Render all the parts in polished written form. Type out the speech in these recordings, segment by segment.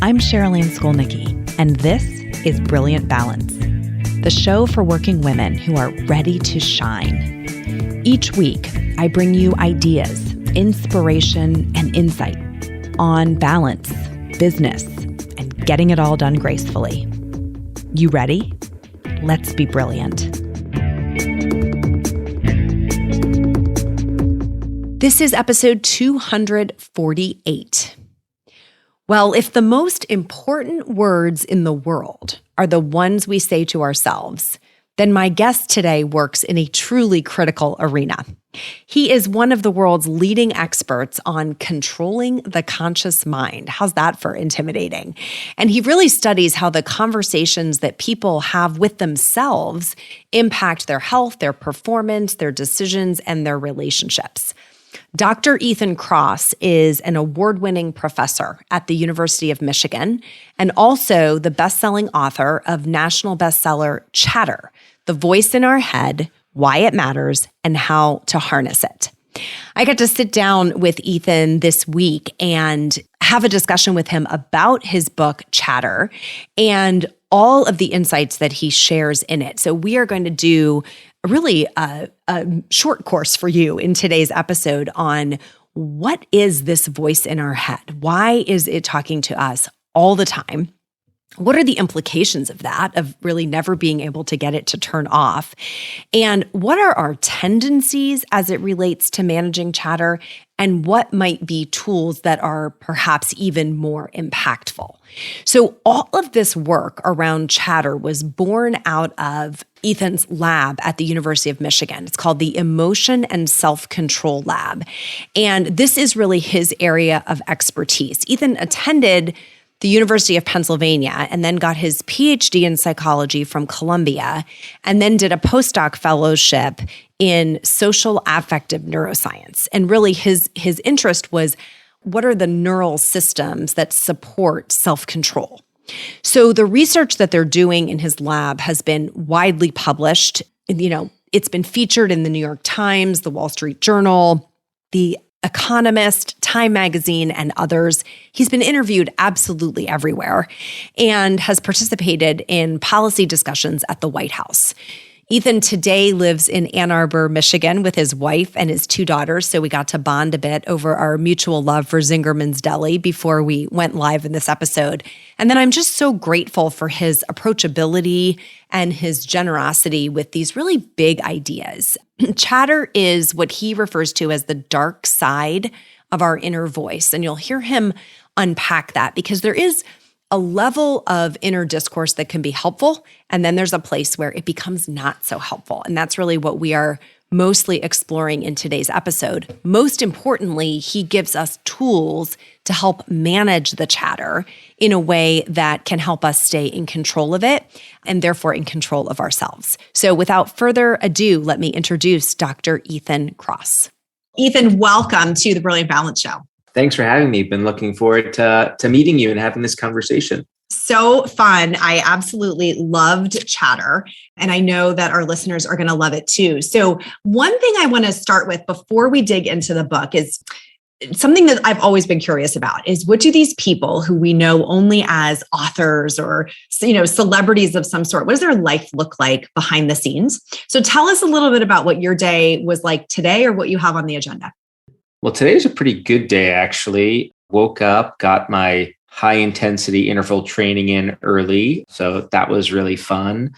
I'm Sherilyn Skolnicki, and this is Brilliant Balance, the show for working women who are ready to shine. Each week, I bring you ideas, inspiration, and insight on balance, business, and getting it all done gracefully. You ready? Let's be brilliant. This is episode 248. Well, if the most important words in the world are the ones we say to ourselves, then my guest today works in a truly critical arena. He is one of the world's leading experts on controlling the conscious mind. How's that for intimidating? And he really studies how the conversations that people have with themselves impact their health, their performance, their decisions, and their relationships. Dr. Ethan Kross is an award-winning professor at the University of Michigan and also the best-selling author of national bestseller Chatter, The Voice in Our Head, Why It Matters, and How to Harness It. I got to sit down with Ethan this week and have a discussion with him about his book, Chatter, and all of the insights that he shares in it. So we are going to do really a short course for you in today's episode on what is this voice in our head? Why is it talking to us all the time? What are the implications of that, of really never being able to get it to turn off? And what are our tendencies as it relates to managing chatter? And what might be tools that are perhaps even more impactful? So all of this work around chatter was born out of Ethan's lab at the University of Michigan. It's called the Emotion and Self-Control Lab. And this is really his area of expertise. Ethan attended the University of Pennsylvania and then got his PhD in psychology from Columbia, and then did a postdoc fellowship in social affective neuroscience. And really his interest was, what are the neural systems that support self-control? So the research that they're doing in his lab has been widely published. It's been featured in the New York Times, the Wall Street Journal, the Economist, Time Magazine, and others. He's been interviewed absolutely everywhere and has participated in policy discussions at the White House. Ethan today lives in Ann Arbor, Michigan with his wife and his two daughters, so we got to bond a bit over our mutual love for Zingerman's Deli before we went live in this episode. And then I'm just so grateful for his approachability and his generosity with these really big ideas. Chatter is what he refers to as the dark side of our inner voice, and you'll hear him unpack that because there is a level of inner discourse that can be helpful, and then there's a place where it becomes not so helpful. And that's really what we are mostly exploring in today's episode. Most importantly, he gives us tools to help manage the chatter in a way that can help us stay in control of it and therefore in control of ourselves. So without further ado, let me introduce Dr. Ethan Kross. Ethan, welcome to the Brilliant Balance Show. Thanks for having me. Been looking forward to meeting you and having this conversation. So fun. I absolutely loved Chatter, and I know that our listeners are going to love it too. So one thing I want to start with before we dig into the book is something that I've always been curious about is, what do these people who we know only as authors or, celebrities of some sort, what does their life look like behind the scenes? So tell us a little bit about what your day was like today or what you have on the agenda. Well, today's a pretty good day, actually. Woke up, got my high intensity interval training in early. So that was really fun.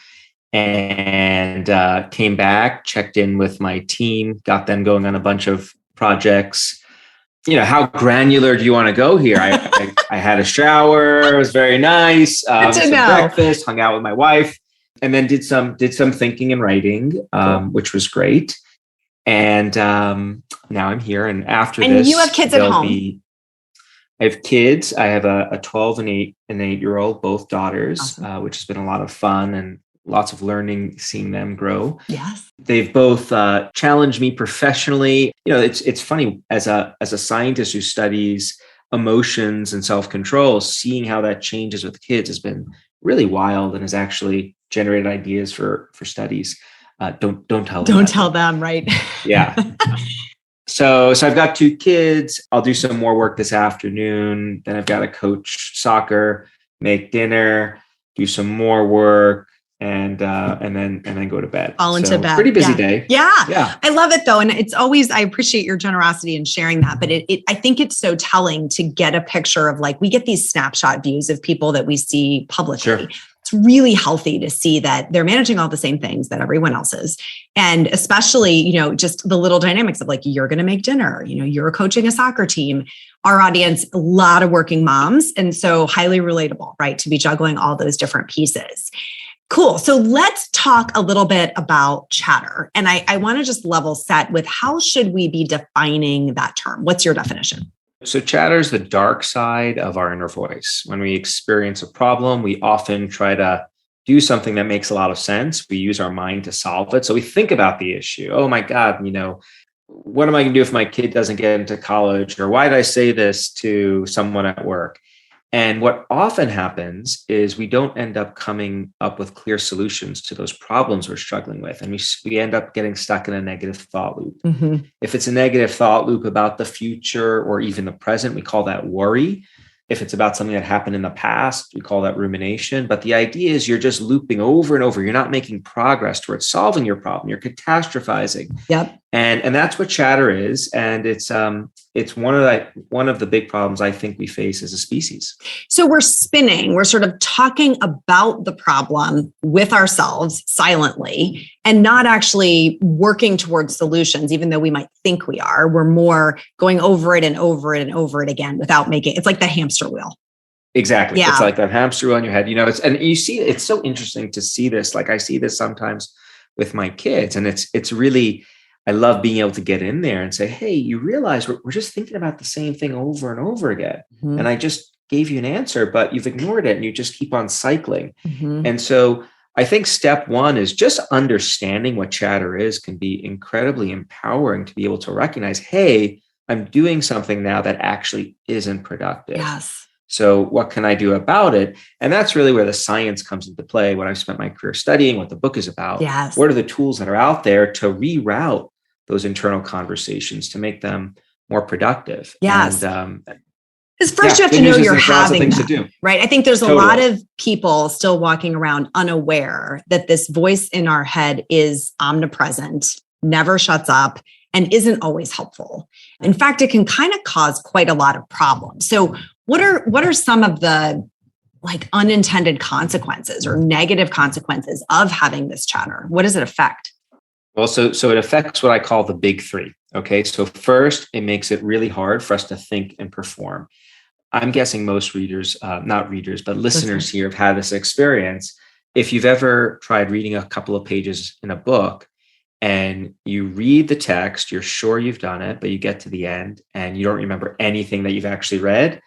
And came back, checked in with my team, got them going on a bunch of projects. How granular do you want to go here? I had a shower. It was very nice. Some breakfast, hung out with my wife, and then did some thinking and writing, which was great. And now I'm here. And after this, and you have kids at home. I have kids. I have a 12 and 8-year-old, both daughters, awesome. Which has been a lot of fun and lots of learning, seeing them grow. Yes. They've both challenged me professionally. It's funny as a scientist who studies emotions and self-control, seeing how that changes with kids has been really wild and has actually generated ideas for studies. Don't tell them. Don't tell them, right? Yeah. So I've got 2 kids. I'll do some more work this afternoon. Then I've got to coach soccer, make dinner, do some more work, and then go to bed. Fall into bed. Pretty busy day. Yeah. I love it though. And it's always, I appreciate your generosity in sharing that, but I think it's so telling to get a picture of like, we get these snapshot views of people that we see publicly. Sure. It's really healthy to see that they're managing all the same things that everyone else is. And especially, just the little dynamics of like, you're going to make dinner, you're coaching a soccer team. Our audience, a lot of working moms. And so highly relatable, right? To be juggling all those different pieces. Cool. So let's talk a little bit about chatter. And I want to just level set with how should we be defining that term? What's your definition? So chatter is the dark side of our inner voice. When we experience a problem, we often try to do something that makes a lot of sense. We use our mind to solve it. So we think about the issue. Oh my God, what am I going to do if my kid doesn't get into college? Or why did I say this to someone at work? And what often happens is we don't end up coming up with clear solutions to those problems we're struggling with. And we end up getting stuck in a negative thought loop. Mm-hmm. If it's a negative thought loop about the future or even the present, we call that worry. If it's about something that happened in the past, we call that rumination. But the idea is you're just looping over and over. You're not making progress towards solving your problem. You're catastrophizing. Yep. And that's what chatter is. And it's one of the big problems I think we face as a species. So we're spinning. We're sort of talking about the problem with ourselves silently and not actually working towards solutions, even though we might think we are. We're more going over it and over it and over it again without it's like the hamster wheel. Exactly. Yeah. It's like that hamster wheel in your head. And you see, it's so interesting to see this. Like I see this sometimes with my kids, and it's really, I love being able to get in there and say, hey, you realize we're just thinking about the same thing over and over again. Mm-hmm. And I just gave you an answer, but you've ignored it and you just keep on cycling. Mm-hmm. And so I think step one is just understanding what chatter is can be incredibly empowering to be able to recognize, hey, I'm doing something now that actually isn't productive. Yes. So what can I do about it? And that's really where the science comes into play, what I've spent my career studying, what the book is about. Yes. What are the tools that are out there to reroute those internal conversations to make them more productive? Yes. And, because first you have to know you're having them, them, right? I think there's a lot of people still walking around unaware that this voice in our head is omnipresent, never shuts up, and isn't always helpful. In fact, it can kind of cause quite a lot of problems. So what are some of the like unintended consequences or negative consequences of having this chatter? What does it affect? Well, so it affects what I call the big 3. Okay. So first, it makes it really hard for us to think and perform. I'm guessing most readers, not readers, but listeners here have had this experience. If you've ever tried reading a couple of pages in a book and you read the text, you're sure you've done it, but you get to the end and you don't remember anything that you've actually read,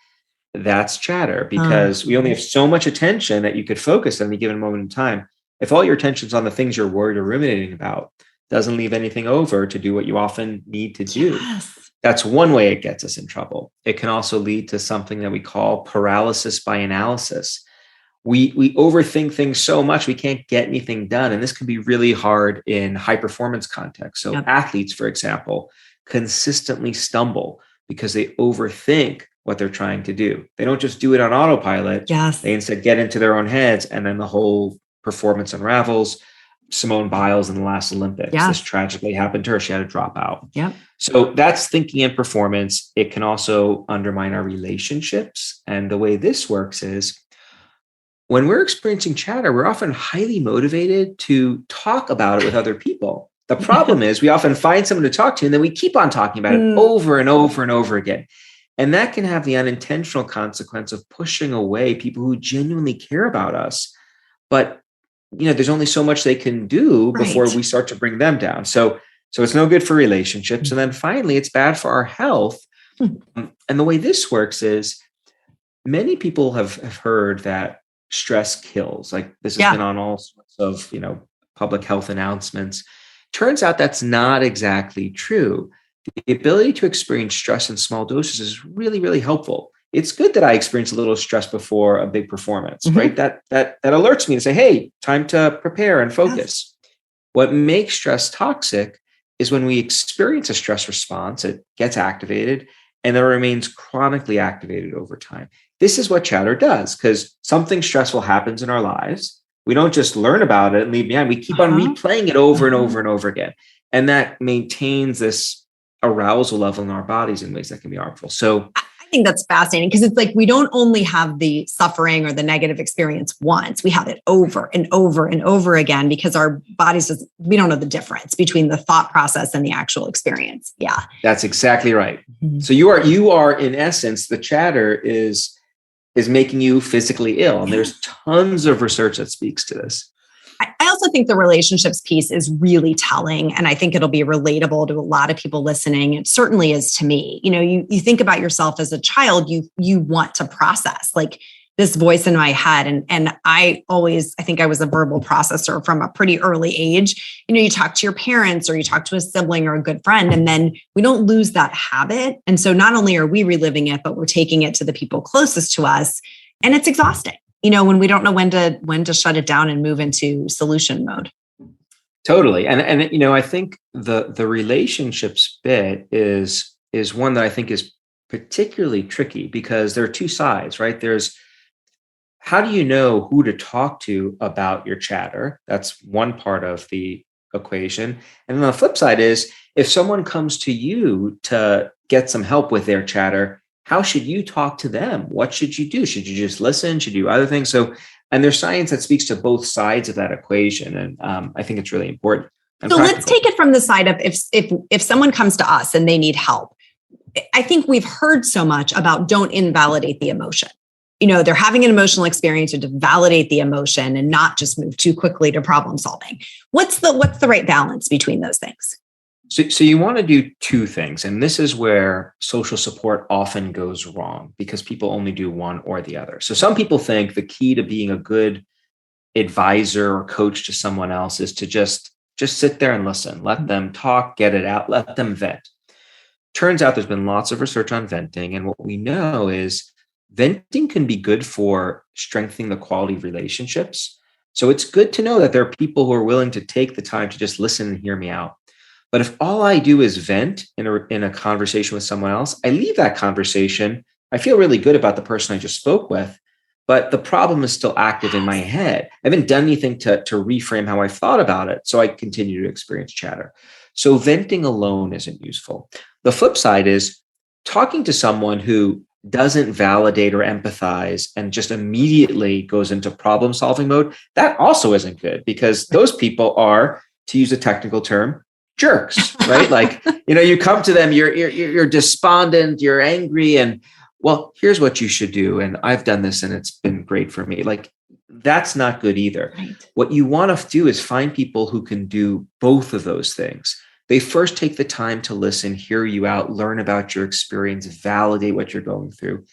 that's chatter, because we only have so much attention that you could focus at any given moment in time. If all your attention's on the things you're worried or ruminating about, doesn't leave anything over to do what you often need to do. Yes. That's one way it gets us in trouble. It can also lead to something that we call paralysis by analysis. We overthink things so much we can't get anything done. And this can be really hard in high performance contexts. So athletes, for example, consistently stumble because they overthink what they're trying to do. They don't just do it on autopilot. Yes. They instead get into their own heads, and then the whole performance unravels. Simone Biles in the last Olympics. Yeah. This tragically happened to her. She had to drop out. Yeah. So that's thinking and performance. It can also undermine our relationships. And the way this works is when we're experiencing chatter, we're often highly motivated to talk about it with other people. The problem is we often find someone to talk to, and then we keep on talking about it over and over and over again. And that can have the unintentional consequence of pushing away people who genuinely care about us. But there's only so much they can do before we start to bring them down. So it's no good for relationships. And then finally, it's bad for our health. And the way this works is many people have heard that stress kills. Like this has been on all sorts of, public health announcements. Turns out that's not exactly true. The ability to experience stress in small doses is really, really helpful. It's good that I experience a little stress before a big performance, right? That alerts me to say, hey, time to prepare and focus. What makes stress toxic is when we experience a stress response, it gets activated and then remains chronically activated over time. This is what chatter does, because something stressful happens in our lives. We don't just learn about it and leave behind. We keep on replaying it over and over and over again. And that maintains this arousal level in our bodies in ways that can be harmful. So I think that's fascinating, because it's like we don't only have the suffering or the negative experience once, we have it over and over and over again, because our bodies just, we don't know the difference between the thought process and the actual experience. Yeah. That's exactly right. So you are in essence, the chatter is making you physically ill. And there's tons of research that speaks to this. I also think the relationships piece is really telling. And I think it'll be relatable to a lot of people listening. It certainly is to me. You know, you think about yourself as a child, you want to process like this voice in my head. And I think I was a verbal processor from a pretty early age. You know, you talk to your parents or you talk to a sibling or a good friend, and then we don't lose that habit. And so not only are we reliving it, but we're taking it to the people closest to us. And it's exhausting, you know, when we don't know when to shut it down and move into solution mode. Totally. And you know, I think the relationships bit is one that I think is particularly tricky, because there are two sides, right? There's how do you know who to talk to about your chatter? That's one part of the equation. And then the flip side is, if someone comes to you to get some help with their chatter, how should you talk to them? What should you do? Should you just listen? Should you do other things? So, and there's science that speaks to both sides of that equation. And I think it's really important. So let's take it from the side of if someone comes to us and they need help. I think we've heard so much about don't invalidate the emotion. You know, they're having an emotional experience, to validate the emotion and not just move too quickly to problem solving. What's the right balance between those things? So you want to do two things. And this is where social support often goes wrong, because people only do one or the other. So some people think the key to being a good advisor or coach to someone else is to just sit there and listen, let them talk, get it out, let them vent. Turns out there's been lots of research on venting. And what we know is venting can be good for strengthening the quality of relationships. So it's good to know that there are people who are willing to take the time to just listen and hear me out. But if all I do is vent in a conversation with someone else, I leave that conversation. I feel really good about the person I just spoke with, but the problem is still active in my head. I haven't done anything to reframe how I thought about it. So I continue to experience chatter. So venting alone isn't useful. The flip side is talking to someone who doesn't validate or empathize and just immediately goes into problem solving mode. That also isn't good, because those people are, to use a technical term, jerks, right? Like, you know, you come to them, you're despondent, you're angry, and well, here's what you should do. And I've done this and it's been great for me. Like, that's not good either. Right. What you want to do is find people who can do both of those things. They first take the time to listen, hear you out, learn about your experience, validate what you're going through.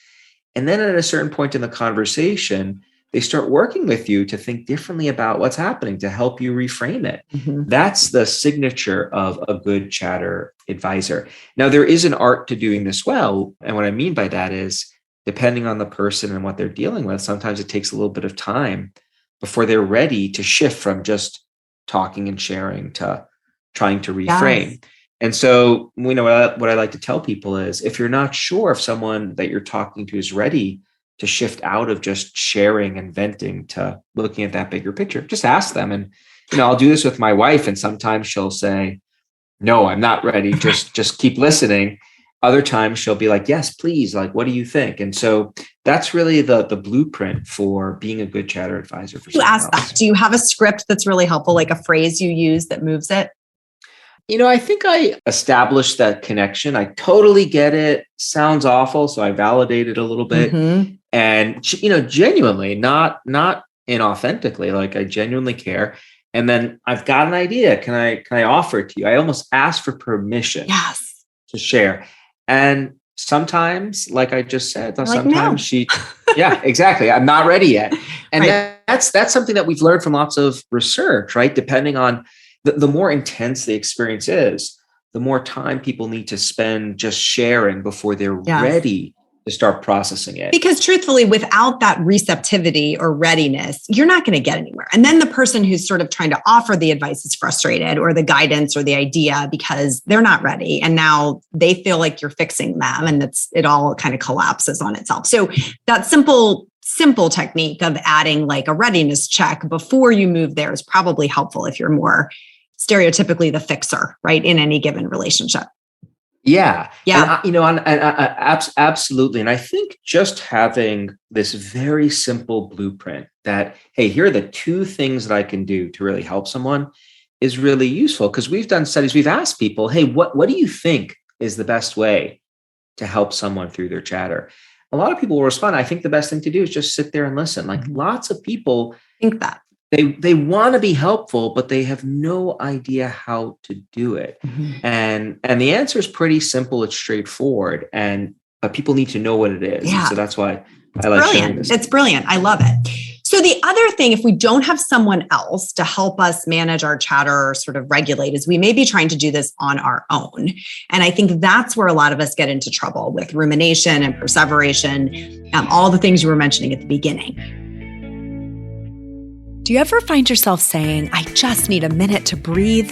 And then at a certain point in the conversation, they start working with you to think differently about what's happening, to help you reframe it. Mm-hmm. That's the signature of a good chatter advisor. Now, there is an art to doing this well. And what I mean by that is, depending on the person and what they're dealing with, sometimes it takes a little bit of time before they're ready to shift from just talking and sharing to trying to reframe. Yes. And so, you know, what I like to tell people is, if you're not sure if someone that you're talking to is ready to shift out of just sharing and venting to looking at that bigger picture, just ask them. And, you know, I'll do this with my wife, and sometimes she'll say, no, I'm not ready. Just keep listening. Other times she'll be like, yes, please. Like, what do you think? And so that's really the blueprint for being a good chatter advisor. For you ask that. Do you have a script that's really helpful, like a phrase you use that moves it? You know, I think I established that connection. I totally get it. Sounds awful. So I validate it a little bit. Mm-hmm. And, you know, genuinely, not inauthentically, like I genuinely care. And then I've got an idea. Can I offer it to you? I almost ask for permission to share. And sometimes, like I just said, sometimes yeah, exactly. I'm not ready yet. And that's something that we've learned from lots of research, right? Depending on the more intense the experience is, the more time people need to spend just sharing before they're ready to start processing it. Because truthfully, without that receptivity or readiness, you're not going to get anywhere. And then the person who's sort of trying to offer the advice is frustrated, or the guidance or the idea, because they're not ready. And now they feel like you're fixing them, and it all kind of collapses on itself. So that simple technique of adding like a readiness check before you move there is probably helpful if you're more stereotypically the fixer, right, in any given relationship. Yeah. Yeah. Absolutely. And I think just having this very simple blueprint that, hey, here are the two things that I can do to really help someone is really useful, because we've done studies. We've asked people, hey, what do you think is the best way to help someone through their chatter? A lot of people will respond, I think the best thing to do is just sit there and listen. Like lots of people think that. They want to be helpful, but they have no idea how to do it. And the answer is pretty simple. It's straightforward, but people need to know what it is. Yeah. And so that's why I like sharing this. It's brilliant. I love it. So the other thing, if we don't have someone else to help us manage our chatter or sort of regulate, is we may be trying to do this on our own. And I think that's where a lot of us get into trouble with rumination and perseveration, all the things you were mentioning at the beginning. Do you ever find yourself saying, I just need a minute to breathe?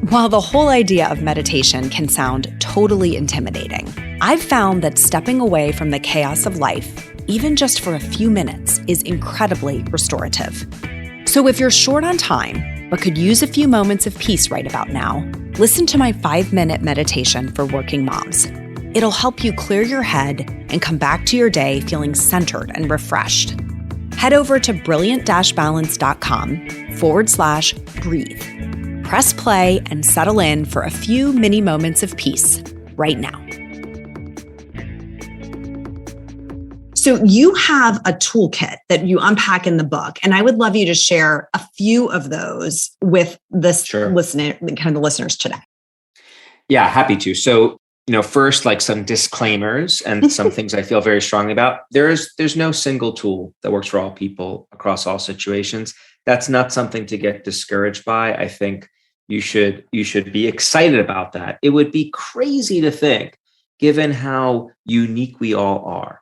While the whole idea of meditation can sound totally intimidating, I've found that stepping away from the chaos of life, even just for a few minutes, is incredibly restorative. So if you're short on time, but could use a few moments of peace right about now, listen to my 5-minute meditation for working moms. It'll help you clear your head and come back to your day feeling centered and refreshed. Head over to brilliant-balance.com/breathe. Press play and settle in for a few mini moments of peace right now. So you have a toolkit that you unpack in the book, and I would love you to share a few of those with this the listeners today. Yeah, happy to. So, first, like some disclaimers and some things I feel very strongly about. There's no single tool that works for all people across all situations. That's not something to get discouraged by. I think you should be excited about that. It would be crazy to think, given how unique we all are,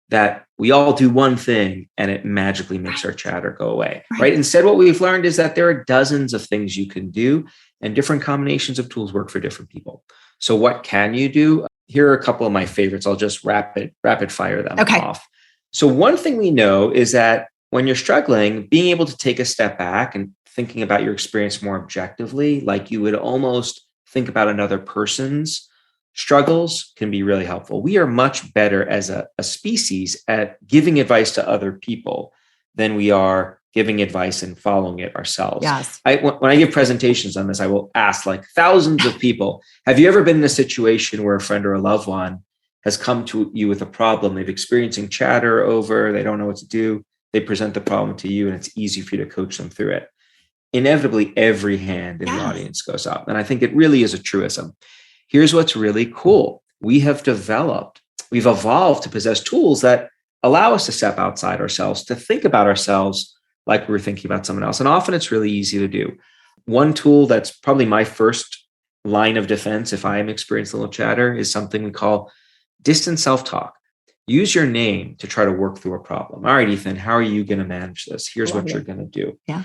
that we all do one thing and it magically makes our chatter go away, right? Instead, what we've learned is that there are dozens of things you can do, and different combinations of tools work for different people. So what can you do? Here are a couple of my favorites. I'll just rapid fire them off. So one thing we know is that when you're struggling, being able to take a step back and thinking about your experience more objectively, like you would almost think about another person's struggles, can be really helpful. We are much better as a species at giving advice to other people than we are giving advice and following it ourselves. Yes. When I give presentations on this, I will ask like thousands of people, have you ever been in a situation where a friend or a loved one has come to you with a problem? They've experiencing chatter over, they don't know what to do. They present the problem to you, and it's easy for you to coach them through it. Inevitably, every hand in the audience goes up. And I think it really is a truism. Here's what's really cool. We've evolved to possess tools that allow us to step outside ourselves, to think about ourselves like we were thinking about someone else. And often it's really easy to do. One tool that's probably my first line of defense if I am experiencing a little chatter is something we call distant self-talk. Use your name to try to work through a problem. All right, Ethan, how are you going to manage this? Here's what you're going to do. Yeah.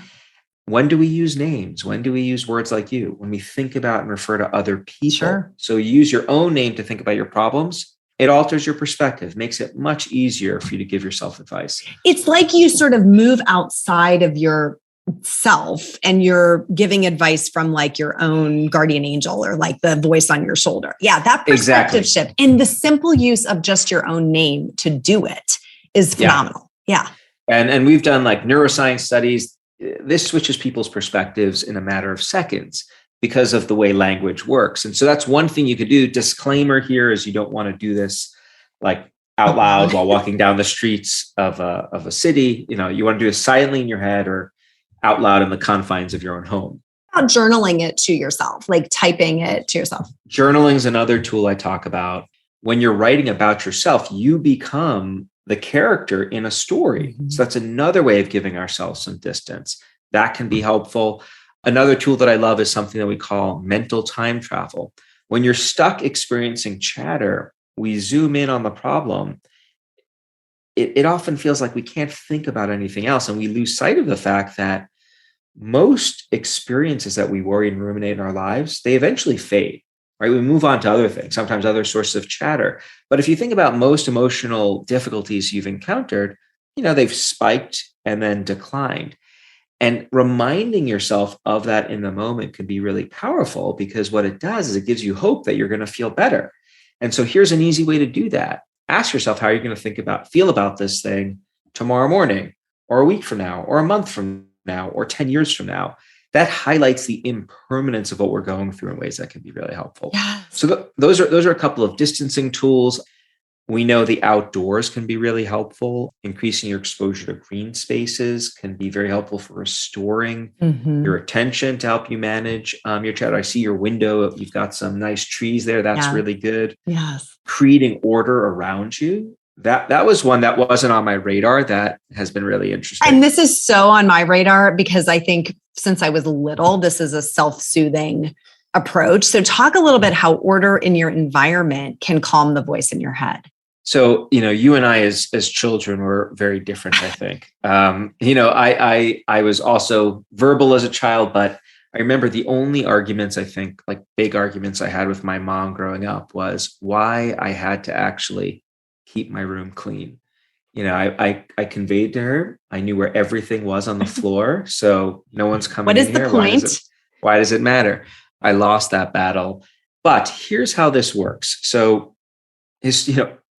When do we use names? When do we use words like you? When we think about and refer to other people. Sure. So use your own name to think about your problems. It alters your perspective, makes it much easier for you to give yourself advice. It's like you sort of move outside of yourself and you're giving advice from like your own guardian angel or like the voice on your shoulder. Yeah, that perspective shift. And the simple use of just your own name to do it is phenomenal. Yeah. And we've done like neuroscience studies. This switches people's perspectives in a matter of seconds because of the way language works. And so that's one thing you could do. Disclaimer here is you don't want to do this like out loud while walking down the streets of a city. You want to do it silently in your head or out loud in the confines of your own home. About journaling it to yourself, like typing it to yourself. Journaling is another tool I talk about. When you're writing about yourself, you become the character in a story. So that's another way of giving ourselves some distance. That can be helpful. Another tool that I love is something that we call mental time travel. When you're stuck experiencing chatter, we zoom in on the problem, it often feels like we can't think about anything else. And we lose sight of the fact that most experiences that we worry and ruminate in our lives, they eventually fade, right? We move on to other things, sometimes other sources of chatter. But if you think about most emotional difficulties you've encountered, they've spiked and then declined. And reminding yourself of that in the moment can be really powerful, because what it does is it gives you hope that you're going to feel better. And so here's an easy way to do that. Ask yourself how you're going to feel about this thing tomorrow morning, or a week from now, or a month from now, or 10 years from now. That highlights the impermanence of what we're going through in ways that can be really helpful. Yes. So those are a couple of distancing tools. We know the outdoors can be really helpful. Increasing your exposure to green spaces can be very helpful for restoring your attention to help you manage your chatter. I see your window. You've got some nice trees there. That's really good. Yes. Creating order around you. That was one that wasn't on my radar. That has been really interesting. And this is so on my radar because I think since I was little, this is a self-soothing approach. So talk a little bit how order in your environment can calm the voice in your head. So, you and I as children were very different, I think. I was also verbal as a child, but I remember the only arguments, I think, like big arguments I had with my mom growing up was why I had to actually keep my room clean. I conveyed to her, I knew where everything was on the floor. So no one's coming in here. What is the point? Why does it matter? I lost that battle. But here's how this works. So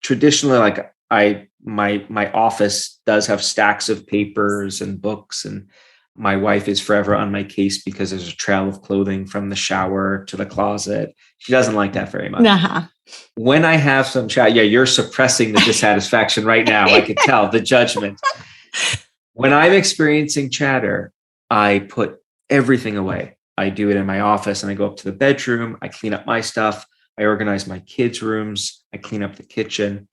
traditionally, like my office does have stacks of papers and books, and my wife is forever on my case because there's a trail of clothing from the shower to the closet. She doesn't like that very much. When I have some chat, you're suppressing the dissatisfaction right now. I could tell the judgment. When I'm experiencing chatter, I put everything away. I do it in my office and I go up to the bedroom. I clean up my stuff. I organize my kids' rooms. I clean up the kitchen.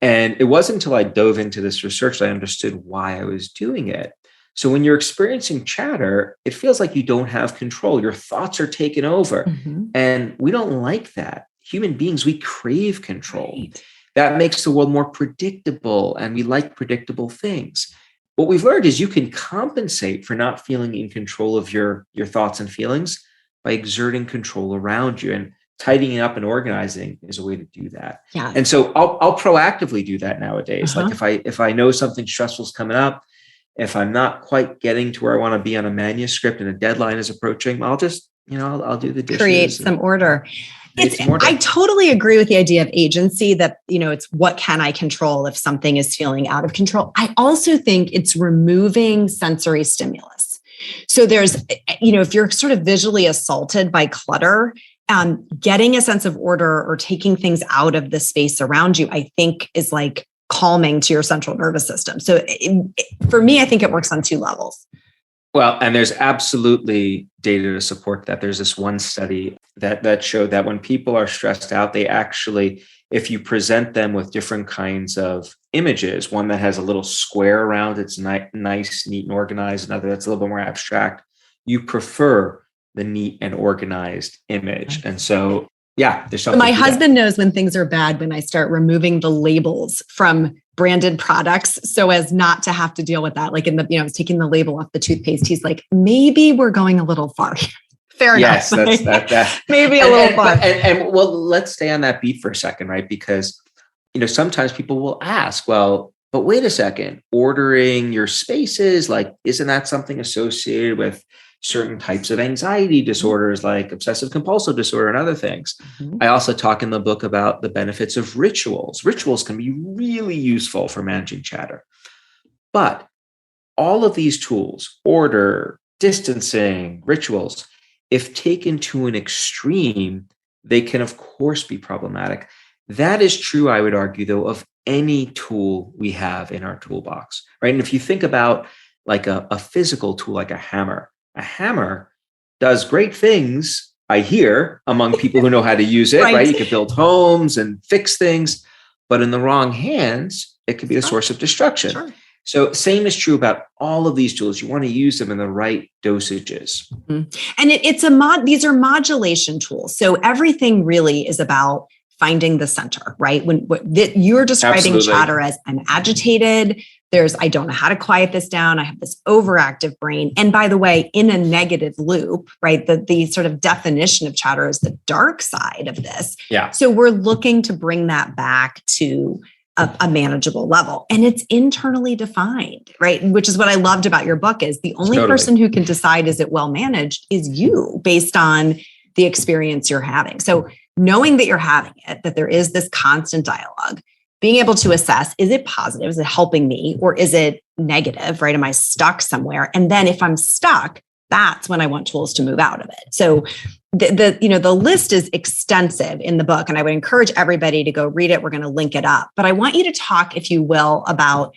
And it wasn't until I dove into this research that I understood why I was doing it. So when you're experiencing chatter, it feels like you don't have control. Your thoughts are taken over. And we don't like that. Human beings, we crave control. Right. That makes the world more predictable, and we like predictable things. What we've learned is you can compensate for not feeling in control of your thoughts and feelings by exerting control around you. And tidying up and organizing is a way to do that. Yeah. And so I'll proactively do that nowadays. Like if I know something stressful is coming up, if I'm not quite getting to where I want to be on a manuscript and a deadline is approaching, I'll just, I'll do the dishes. Create some order. I totally agree with the idea of agency that, it's what can I control if something is feeling out of control. I also think it's removing sensory stimulus. So there's, if you're sort of visually assaulted by clutter, getting a sense of order or taking things out of the space around you, I think is like calming to your central nervous system. So for me, I think it works on two levels. Well, and there's absolutely data to support that. There's this one study that showed that when people are stressed out, they actually, if you present them with different kinds of images, one that has a little square around it's nice, neat, and organized, another that's a little bit more abstract, you prefer the neat and organized image. And so, there's something. My husband knows when things are bad when I start removing the labels from branded products so as not to have to deal with that. Like I was taking the label off the toothpaste. He's like, maybe we're going a little far. Fair enough. Yes, that's maybe a little far. And well, let's stay on that beat for a second, right? Because, sometimes people will ask, well, but wait a second, ordering your spaces, like, isn't that something associated with certain types of anxiety disorders like obsessive compulsive disorder and other things? I also talk in the book about the benefits of rituals. Rituals can be really useful for managing chatter. But all of these tools, order, distancing, rituals, if taken to an extreme, they can, of course, be problematic. That is true, I would argue, though, of any tool we have in our toolbox, right? And if you think about like a physical tool, like a hammer does great things, I hear, among people who know how to use it, right? You can build homes and fix things, but in the wrong hands, it could be a source of destruction. Sure. So same is true about all of these tools. You want to use them in the right dosages. And these are modulation tools. So everything really is about finding the center, right? You're describing Absolutely. chatter as I'm agitated. I don't know how to quiet this down. I have this overactive brain. And by the way, in a negative loop, right? The sort of definition of chatter is the dark side of this. Yeah. So we're looking to bring that back to a manageable level. And it's internally defined, right? Which is what I loved about your book is the only person who can decide is it well managed is you based on the experience you're having. So knowing that you're having it, that there is this constant dialogue, being able to assess, is it positive? Is it helping me? Or is it negative, right? Am I stuck somewhere? And then if I'm stuck, that's when I want tools to move out of it. So the list is extensive in the book, and I would encourage everybody to go read it. We're going to link it up, but I want you to talk, if you will, about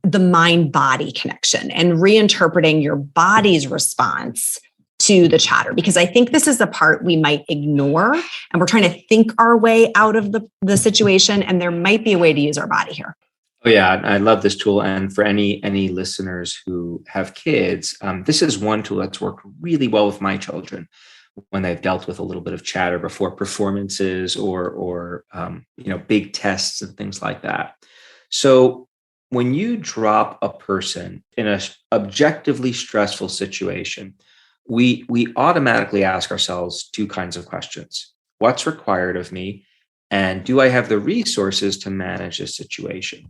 the mind-body connection and reinterpreting your body's response to the chatter, because I think this is the part we might ignore, and we're trying to think our way out of the situation, and there might be a way to use our body here. Oh yeah, I love this tool. And for any listeners who have kids, this is one tool that's worked really well with my children when they've dealt with a little bit of chatter before performances or big tests and things like that. So when you drop a person in an objectively stressful situation, we automatically ask ourselves two kinds of questions. What's required of me? And do I have the resources to manage this situation?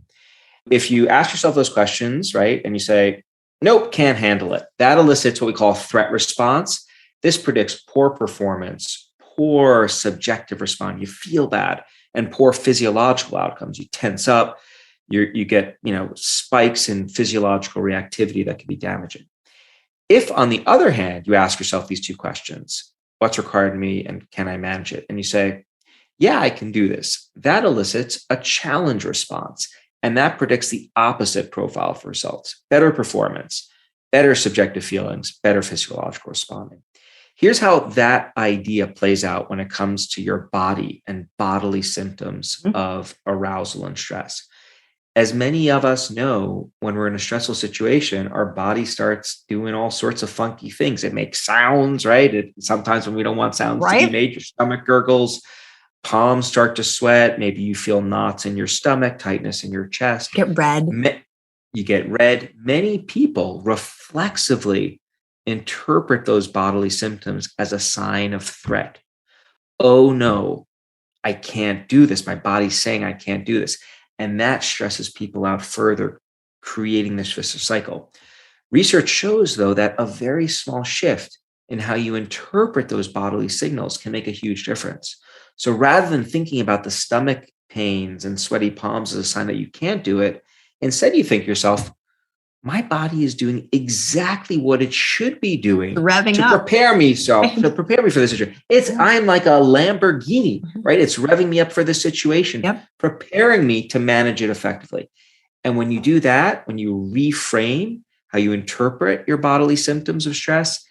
If you ask yourself those questions, right, and you say, nope, can't handle it, that elicits what we call threat response. This predicts poor performance, poor subjective response. You feel bad, and poor physiological outcomes. You tense up, you get spikes in physiological reactivity that can be damaging. If, on the other hand, you ask yourself these two questions, what's required of me and can I manage it? And you say, yeah, I can do this. That elicits a challenge response. And that predicts the opposite profile for results: better performance, better subjective feelings, better physiological responding. Here's how that idea plays out when it comes to your body and bodily symptoms of arousal and stress. As many of us know, when we're in a stressful situation, our body starts doing all sorts of funky things. It makes sounds, right? Sometimes when we don't want sounds to be made, your stomach gurgles, palms start to sweat. Maybe you feel knots in your stomach, tightness in your chest. Get red. You get red. Many people reflexively interpret those bodily symptoms as a sign of threat. Oh no, I can't do this. My body's saying I can't do this. And that stresses people out further, creating this vicious cycle. Research shows, though, that a very small shift in how you interpret those bodily signals can make a huge difference. So rather than thinking about the stomach pains and sweaty palms as a sign that you can't do it, instead you think to yourself, my body is doing exactly what it should be doing revving to up. prepare me to prepare me for this situation. I'm like a Lamborghini, right? It's revving me up for this situation, preparing me to manage it effectively. And when you do that, when you reframe how you interpret your bodily symptoms of stress,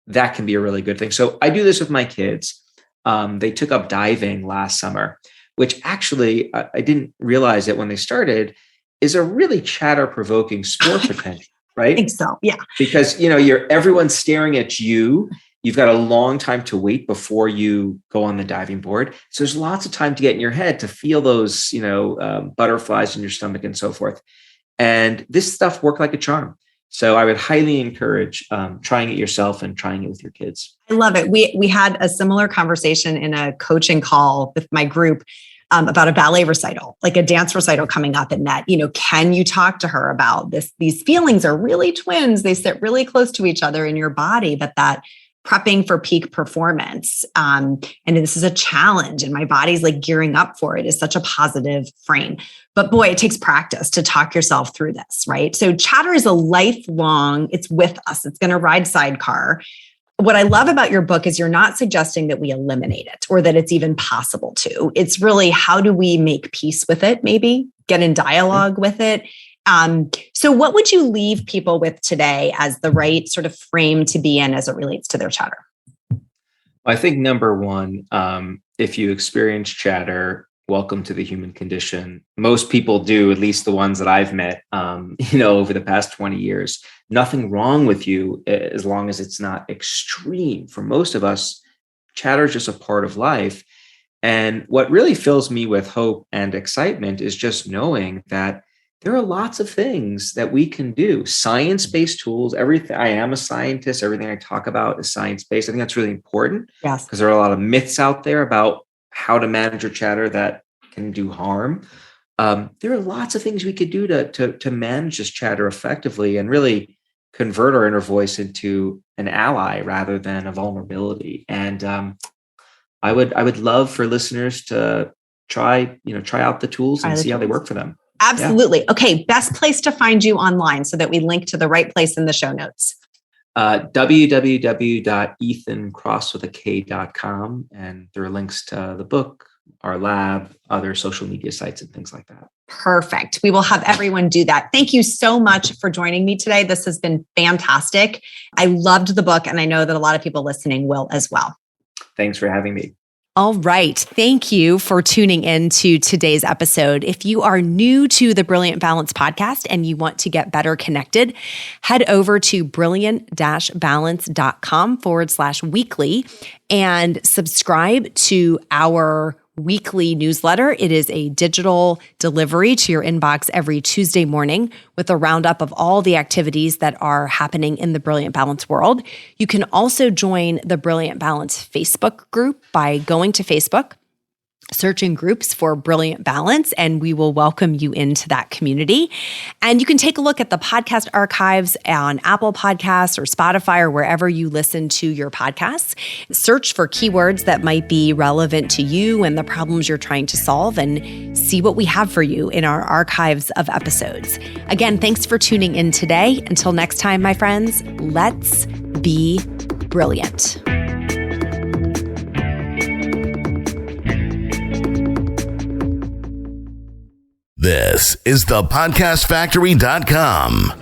that can be a really good thing. So I do this with my kids. They took up diving last summer, which actually I didn't realize it when they started, is a really chatter-provoking sport potential, right? I think so, yeah. Because everyone's staring at you. You've got a long time to wait before you go on the diving board. So there's lots of time to get in your head to feel those, butterflies in your stomach and so forth. And this stuff worked like a charm. So I would highly encourage trying it yourself and trying it with your kids. I love it. We had a similar conversation in a coaching call with my group about a ballet recital, like a dance recital coming up, and that, can you talk to her about this? These feelings are really twins. They sit really close to each other in your body, but that prepping for peak performance. And this is a challenge, and my body's like gearing up for it is such a positive frame. But boy, it takes practice to talk yourself through this, right? So chatter is a lifelong, it's with us. It's going to ride sidecar. What I love about your book is you're not suggesting that we eliminate it or that it's even possible to. It's really, how do we make peace with it? Maybe get in dialogue with it. So what would you leave people with today as the right sort of frame to be in as it relates to their chatter? I think number one, if you experience chatter, welcome to the human condition. Most people do, at least the ones that I've met, over the past 20 years. Nothing wrong with you as long as it's not extreme. For most of us, chatter is just a part of life. And what really fills me with hope and excitement is just knowing that there are lots of things that we can do. Science-based tools, everything. I am a scientist. Everything I talk about is science-based. I think that's really important. Yes. Because there are a lot of myths out there about how to manage your chatter that can do harm. There are lots of things we could do to manage this chatter effectively and really convert our inner voice into an ally rather than a vulnerability. And I would love for listeners to try out the tools and see how they work for them. Absolutely. Yeah. Okay. Best place to find you online so that we link to the right place in the show notes. www.ethankross.com. And there are links to the book, our lab, other social media sites and things like that. Perfect. We will have everyone do that. Thank you so much for joining me today. This has been fantastic. I loved the book, and I know that a lot of people listening will as well. Thanks for having me. All right. Thank you for tuning in to today's episode. If you are new to the Brilliant Balance podcast and you want to get better connected, head over to brilliant-balance.com/weekly and subscribe to our weekly newsletter. It is a digital delivery to your inbox every Tuesday morning with a roundup of all the activities that are happening in the Brilliant Balance world. You can also join the Brilliant Balance Facebook group by going to Facebook, searching groups for Brilliant Balance, and we will welcome you into that community. And you can take a look at the podcast archives on Apple Podcasts or Spotify or wherever you listen to your podcasts. Search for keywords that might be relevant to you and the problems you're trying to solve, and see what we have for you in our archives of episodes. Again, thanks for tuning in today. Until next time, my friends, let's be brilliant. This is thepodcastfactory.com.